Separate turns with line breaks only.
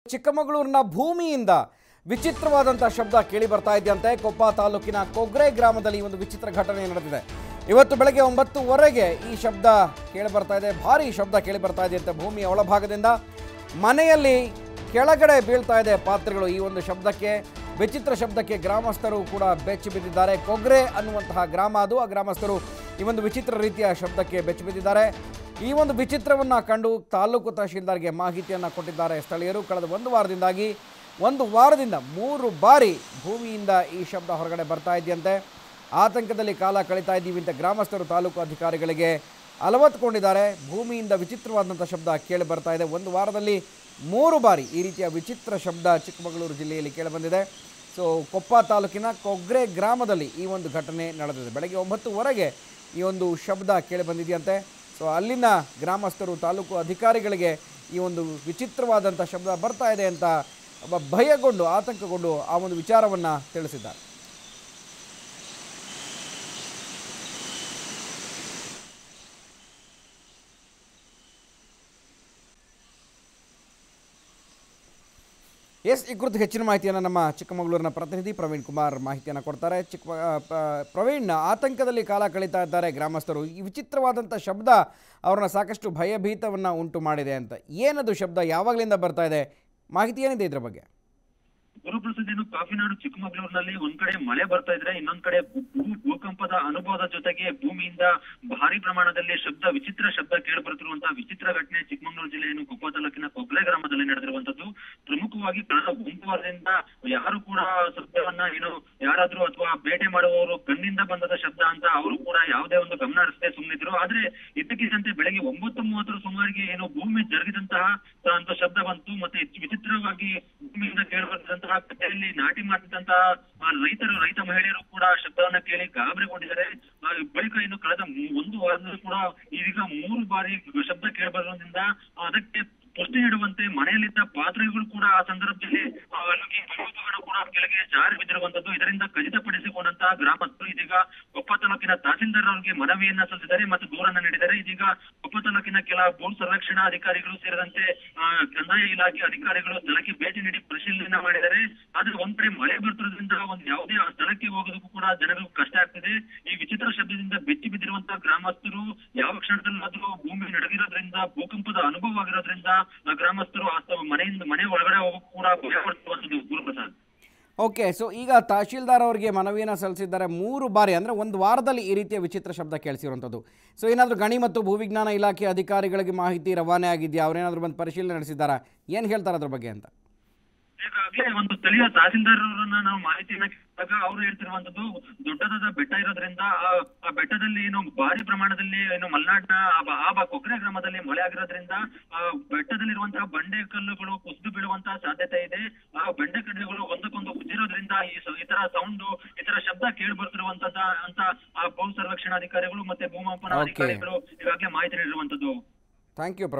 ಚಿಕ್ಕಮಗಳೂರಿನ ಭೂಮಿಯಿಂದ ವಿಚಿತ್ರವಾದಂತ ಶಬ್ದ ಕೇಳಿ ಬರ್ತಾ ಇದೆಯಂತೆ. ಕೊಪ್ಪ ತಾಲೂಕಿನ ಕೊಗ್ರೆ ಗ್ರಾಮದಲ್ಲಿ ಒಂದು ವಿಚಿತ್ರ ಘಟನೆ ನಡೆದಿದೆ. ಇವತ್ತು ಬೆಳಗ್ಗೆ 9:30ಗೆ ಈ ಶಬ್ದ ಕೇಳಿ ಬರ್ತಾ ಇದೆ. ಭಾರಿ ಶಬ್ದ ಕೇಳಿ ಬರ್ತಾ ಇದೆ ಅಂತ ಭೂಮಿಯ ಒಳಭಾಗದಿಂದ ಮನೆಯಲ್ಲಿ ಕೆಳಗಡೆ ಬೀಳ್ತಾ ಇದೆ ಪಾತ್ರೆಗಳು. ಈ ಒಂದು ಶಬ್ದಕ್ಕೆ, ವಿಚಿತ್ರ ಶಬ್ದಕ್ಕೆ ಗ್ರಾಮಸ್ಥರು ಕೂಡ ಬೆಚ್ಚಿ ಬಿದ್ದಿದ್ದಾರೆ. ಕೊಗ್ರೆ ಅನ್ನುವಂತಹ ಗ್ರಾಮ ಅದು. ಆ ಗ್ರಾಮಸ್ಥರು ಈ ಒಂದು ವಿಚಿತ್ರ ರೀತಿಯ ಶಬ್ದಕ್ಕೆ ಬೆಚ್ಚಿ ಬಿದ್ದಿದ್ದಾರೆ. ಈ ಒಂದು ವಿಚಿತ್ರವನ್ನು ಕಂಡು ತಾಲೂಕು ತಹಶೀಲ್ದಾರ್ಗೆ ಮಾಹಿತಿಯನ್ನು ಕೊಟ್ಟಿದ್ದಾರೆ ಸ್ಥಳೀಯರು. ಕಳೆದ ಒಂದು ವಾರದಿಂದ 3 ಬಾರಿ ಭೂಮಿಯಿಂದ ಈ ಶಬ್ದ ಹೊರಗಡೆ ಬರ್ತಾ ಇದೆಯಂತೆ. ಆತಂಕದಲ್ಲಿ ಕಾಲ ಕಳೀತಾ ಇದ್ದೀವಿ ಅಂತ ಗ್ರಾಮಸ್ಥರು ತಾಲೂಕು ಅಧಿಕಾರಿಗಳಿಗೆ ಅಲವತ್ಕೊಂಡಿದ್ದಾರೆ. ಭೂಮಿಯಿಂದ ವಿಚಿತ್ರವಾದಂಥ ಶಬ್ದ ಕೇಳಿ ಬರ್ತಾ ಇದೆ. ಒಂದು ವಾರದಲ್ಲಿ 3 ಬಾರಿ ಈ ರೀತಿಯ ವಿಚಿತ್ರ ಶಬ್ದ ಚಿಕ್ಕಮಗಳೂರು ಜಿಲ್ಲೆಯಲ್ಲಿ ಕೇಳಿಬಂದಿದೆ. ಸೊ ಕೊಪ್ಪ ತಾಲೂಕಿನ ಕೊಗ್ರೆ ಗ್ರಾಮದಲ್ಲಿ ಈ ಒಂದು ಘಟನೆ ನಡೆದಿದೆ. ಬೆಳಗ್ಗೆ 9:30ಗೆ ಈ ಒಂದು ಶಬ್ದ ಕೇಳಿ ಬಂದಿದೆಯಂತೆ. ಸೊ ಅಲ್ಲಿನ ಗ್ರಾಮಸ್ಥರು ತಾಲೂಕು ಅಧಿಕಾರಿಗಳಿಗೆ ಈ ಒಂದು ವಿಚಿತ್ರವಾದಂಥ ಶಬ್ದ ಬರ್ತಾ ಇದೆ ಅಂತ ಭಯಗೊಂಡು, ಆತಂಕಗೊಂಡು ಆ ಒಂದು ವಿಚಾರವನ್ನು ತಿಳಿಸಿದ್ದಾರೆ. ಈ ಕುರಿತು ಹೆಚ್ಚಿನ ಮಾಹಿತಿಯನ್ನು ನಮ್ಮ ಚಿಕ್ಕಮಗಳೂರಿನ ಪ್ರತಿನಿಧಿ ಪ್ರವೀಣ್ ಕುಮಾರ್ ಮಾಹಿತಿಯನ್ನು ಕೊಡ್ತಾರೆ. ಪ್ರವೀಣ್, ಆತಂಕದಲ್ಲಿ ಕಾಲ ಕಳೀತಾ ಇದ್ದಾರೆ ಗ್ರಾಮಸ್ಥರು. ಈ ವಿಚಿತ್ರವಾದಂಥ ಶಬ್ದ ಅವ್ರನ್ನ ಸಾಕಷ್ಟು ಭಯಭೀತವನ್ನು ಉಂಟು ಮಾಡಿದೆ ಅಂತ. ಏನದು ಶಬ್ದ, ಯಾವಾಗಲಿಂದ ಬರ್ತಾ ಇದೆ, ಮಾಹಿತಿ ಏನಿದೆ ಇದ್ರ ಬಗ್ಗೆ?
ಗುರುಪ್ರಸಾದ್, ಕಾಫಿನಾಡು ಚಿಕ್ಕಮಗಳೂರಿನಲ್ಲಿ ಒಂದ್ ಕಡೆ ಮಳೆ ಬರ್ತಾ ಇದ್ರೆ, ಇನ್ನೊಂದ್ ಕಡೆ ಭೂಕಂಪದ ಅನುಭವದ ಜೊತೆಗೆ ಭೂಮಿಯಿಂದ ಭಾರಿ ಪ್ರಮಾಣದಲ್ಲಿ ವಿಚಿತ್ರ ಶಬ್ದ ಕೇಳಿ ಬರ್ತಿರುವಂತಹ ವಿಚಿತ್ರ ಘಟನೆ ಚಿಕ್ಕಮಗಳೂರು ಜಿಲ್ಲೆಯನ್ನು ಕೊಪ್ಪ ತಾಲೂಕಿನ ಕೊಗ್ರೆ ಗ್ರಾಮದಲ್ಲಿ ನಡೆದಿರುವಂತದ್ದು. ಪ್ರಮುಖವಾಗಿ ಕಳೆದ 1 ವಾರದಿಂದ ಯಾರು ಕೂಡ ಶಬ್ದವನ್ನ ಯಾರಾದ್ರೂ ಅಥವಾ ಬೇಟೆ ಮಾಡುವವರು ಕಣ್ಣಿಂದ ಬಂದದ ಶಬ್ದ ಅಂತ ಅವರು ಕೂಡ ಯಾವುದೇ ಒಂದು ಗಮನ ಹರಿಸದೆ ಸುಮ್ಮನಿದ್ರು. ಆದ್ರೆ ಇದ್ದಕ್ಕಿದ್ದಂತೆ ಬೆಳಗ್ಗೆ 9:30 ಸುಮಾರಿಗೆ ಭೂಮಿ ಜರುಗಿದಂತಹ ಶಬ್ದ ಬಂತು. ಮತ್ತೆ ವಿಚಿತ್ರವಾಗಿ ಭೂಮಿಯಿಂದ ಕೇಳಿ ಬರ್ತಿದ್ದಂತಹ ಗದ್ದೆಯಲ್ಲಿ ನಾಟಿ ಮಾಡ್ತಿದ್ದಂತಹ ರೈತ ಮಹಿಳೆಯರು ಕೂಡ ಶಬ್ದವನ್ನ ಕೇಳಿ ಗಾಬರಿಗೊಂಡಿದ್ದಾರೆ. ಬಳಿಕ ಕಳೆದ 1 ವಾರದಲ್ಲಿ ಕೂಡ ಇದೀಗ 3 ಬಾರಿ ಶಬ್ದ ಕೇಳಿಬರೋದ್ರಿಂದ ಅದಕ್ಕೆ ಪುಷ್ಟಿ ನೀಡುವಂತೆ ಮನೆಯಲ್ಲಿದ್ದ ಪಾತ್ರೆಗಳು ಕೂಡ ಆ ಸಂದರ್ಭದಲ್ಲಿ ಕೂಡ ಕೆಳಗೆ ಜಾರಿ ಬಿದ್ದಿರುವಂತದ್ದು. ಇದರಿಂದ ಖಚಿತಪಡಿಸಿಕೊಂಡಂತಹ ಗ್ರಾಮಸ್ಥರು ಇದೀಗ ಕೊಪ್ಪ ತಾಲೂಕಿನ ತಹಸೀಲ್ದಾರ್ ಅವರಿಗೆ ಮನವಿಯನ್ನ ಸಲ್ಲಿಸಿದ್ದಾರೆ ಮತ್ತು ದೂರನ್ನ ನೀಡಿದ್ದಾರೆ. ಇದೀಗ ಕೊಪ್ಪ ತಾಲೂಕಿನ ಕೆಲ ಭೂ ಸಂರಕ್ಷಣಾ ಅಧಿಕಾರಿಗಳು ಸೇರಿದಂತೆ ಕಂದಾಯ ಇಲಾಖೆ ಅಧಿಕಾರಿಗಳು ಸ್ಥಳಕ್ಕೆ ಭೇಟಿ ನೀಡಿ ಪರಿಶೀಲನೆ ಮಾಡಿದ್ದಾರೆ. ಆದ್ರೆ ಒಂದ್ ಕಡೆ ಮಳೆ ಬರ್ತಿರೋದ್ರಿಂದ ಯಾವುದೇ ಸ್ಥಳಕ್ಕೆ ಹೋಗೋದಕ್ಕೂ ಕೂಡ ಜನರಿಗೂ ಕಷ್ಟ ಆಗ್ತಿದೆ. ಈ ವಿಚಿತ್ರ ಶಬ್ದದಿಂದ ಬೆಚ್ಚಿ ಬಿದ್ದಿರುವಂತಹ ಗ್ರಾಮಸ್ಥರು ಯಾವ ಕ್ಷಣದಲ್ಲಾದ್ರೂ ಭೂಮಿ ನಡಗಿರೋದ್ರಿಂದ, ಭೂಕಂಪದ ಅನುಭವ ಆಗಿರೋದ್ರಿಂದ ಗ್ರಾಮಸ್ಥರು ಮನೆ ಒಳಗಡೆ ಹೋಗೋಕ್ಕೂ ಕೂಡ ಭಯ ಪಡುವಂತದ್ದು. ಗುರುಪ್ರಸಾದ್,
ಓಕೆ. ಸೊ ಈಗ ತಹಶೀಲ್ದಾರ್ ಅವರಿಗೆ ಮನವಿಯನ್ನು ಸಲ್ಲಿಸಿದ್ದಾರೆ. 3 ಬಾರಿ ಅಂದರೆ 1 ವಾರದಲ್ಲಿ ಈ ರೀತಿಯ ವಿಚಿತ್ರ ಶಬ್ದ ಕೇಳಿಸಿರುವಂಥದ್ದು. ಸೊ ಏನಾದರೂ ಗಣಿ ಮತ್ತು ಭೂವಿಜ್ಞಾನ ಇಲಾಖೆ ಅಧಿಕಾರಿಗಳಿಗೆ ಮಾಹಿತಿ ರವಾನೆ ಆಗಿದೆಯಾ? ಅವರೇನಾದರೂ ಬಂದು ಪರಿಶೀಲನೆ ನಡೆಸಿದ್ದಾರಾ? ಏನು ಹೇಳ್ತಾರೆ ಅದ್ರ ಬಗ್ಗೆ ಅಂತ?
ಈಗಾಗಲೇ ಒಂದು ಸ್ಥಳೀಯ ತಹಸೀಲ್ದಾರ್ ಅವರನ್ನ ನಾವು ಮಾಹಿತಿಯನ್ನ ಕೇಳಿದಾಗ ಅವರು ಹೇಳ್ತಿರುವಂತದ್ದು, ದೊಡ್ಡದಾದ ಬೆಟ್ಟ ಇರೋದ್ರಿಂದ ಆ ಬೆಟ್ಟದಲ್ಲಿ ಭಾರಿ ಪ್ರಮಾಣದಲ್ಲಿ ಮಲೆನಾಡಿನ ಕೊಗ್ರೆ ಗ್ರಾಮದಲ್ಲಿ ಮಳೆ ಆಗಿರೋದ್ರಿಂದ ಬೆಟ್ಟದಲ್ಲಿರುವಂತಹ ಬಂಡೆ ಕಲ್ಲುಗಳು ಕುಸಿದು ಬೀಳುವಂತಹ ಸಾಧ್ಯತೆ ಇದೆ. ಆ ಬಂಡೆ ಕಲ್ಲುಗಳು ಒಂದಕ್ಕೊಂದು ಉಜ್ಜಿರೋದ್ರಿಂದ ಈ ತರ ಸೌಂಡ್, ಈ ತರ ಶಬ್ದ ಕೇಳಿ ಬರ್ತಿರುವಂತದ್ದ ಅಂತ ಆ ಭೂ ಸಂರಕ್ಷಣಾಧಿಕಾರಿಗಳು ಮತ್ತೆ ಭೂಮಾಪನ ಅಧಿಕಾರಿಗಳು ಈಗಾಗಲೇ ಮಾಹಿತಿ ನೀಡಿರುವಂತದ್ದು.
Thank you.